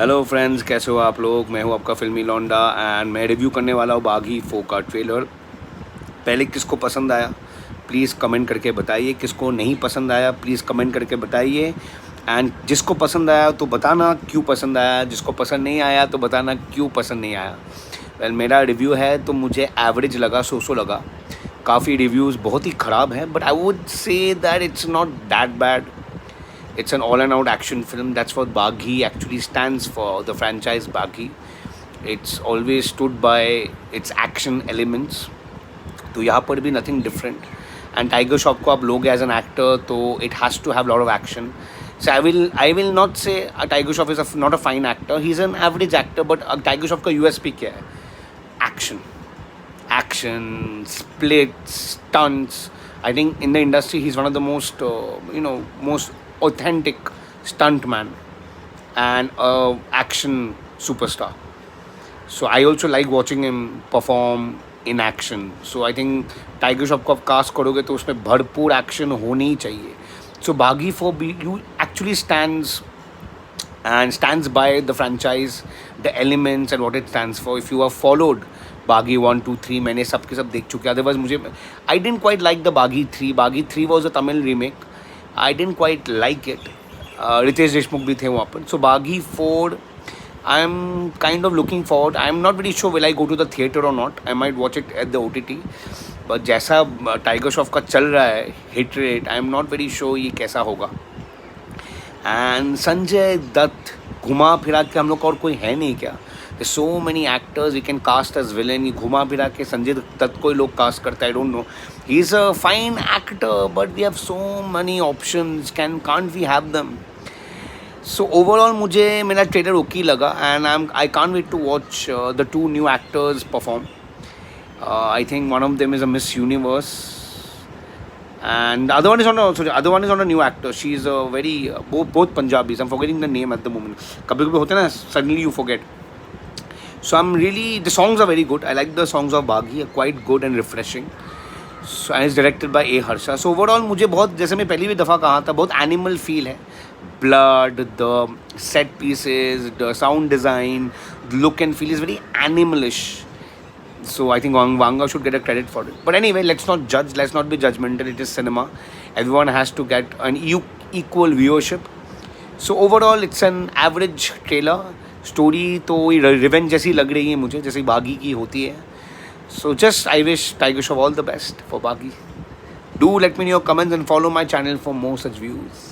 Hello friends, कैसे हो आप लोग। मैं हूं आपका फिल्मी लौंडा एंड मैं रिव्यू करने वाला हूं बागी 4 का ट्रेलर। पहले किसको पसंद आया प्लीज़ कमेंट करके बताइए, किसको नहीं पसंद आया प्लीज़ कमेंट करके बताइए। एंड जिसको पसंद आया तो बताना क्यों पसंद आया, जिसको पसंद नहीं आया तो बताना क्यों पसंद नहीं आया। वेल मेरा रिव्यू है तो मुझे एवरेज लगा, सो लगा। काफ़ी रिव्यूज़ बहुत ही ख़राब हैं but I would say that it's not that bad. It's an all and out action film. That's what Baghi actually stands for, the franchise Baghi. It's always stood by its action elements. तो यहाँ पर भी nothing different. And Tiger Shroff को आप लोगे as an actor तो it has to have a lot of action. So I will not say Tiger Shroff is not a fine actor. He's an average actor, but Tiger Shroff का USP क्या है? Action. Action, splits, stunts. I think in the industry he's one of the most most authentic stuntman and action superstar. So I also like watching him perform in action. So I think tiger Shroff को आप cast करोगे तो उसमें भरपूर action होनी ही चाहिए. So Baaghi four b u actually stands by the franchise, the elements and what it stands for. If you have followed बागी 1, 2, 3 मैंने सबके सब देख चुके. अदरवाइज मुझे I didn't quite like the बागी 3. बागी 3 was a Tamil remake. I didn't quite like it. Ritesh Deshmukh भी थे वहाँ पर. So बागी 4 I'm kind of looking forward. I'm not very sure will I go to the theater or not. I might watch it at the OTT. But जैसा tiger Shroff का चल रहा है hit rate, I am not very sure ये कैसा होगा. And Sanjay Dutt घुमा फिरा के हम लोग का और कोई है नहीं क्या. So many actors we can cast as villain. ये घुमा फिरा के संजय दत्त को ही लोग कास्ट करता है. I don't know. He is a fine actor but we have so many options. Can't we have them. So overall मुझे मेरा ट्रेलर ओके लगा and I can't wait to watch the 2 new actors perform. I think one of them is a Miss Universe, and the other one is not a new actor. She is a very both Punjabis. I'm forgetting the name at the moment. कभी कभी होते ना, suddenly you forget. So the songs are very good. I like the songs of Baghi, quite good and refreshing. So and it's directed by A. Harsha. So overall मुझे बहुत, जैसे मैं पहली भी दफ़ा कहा था, बहुत animal feel है. Blood, the set pieces, the sound design, the look and feel is very animalish. So I think Wanga should get a credit for it. But anyway, let's not judge. Let's not be judgmental. It is cinema. Everyone has to get an equal viewership. So overall, it's an average trailer. Story तो revenge जैसी लग रही है मुझे, जैसे बागी की होती है. So just I wish Tiger Shroff all the best for Baghi. Do let me know your comments and follow my channel for more such views.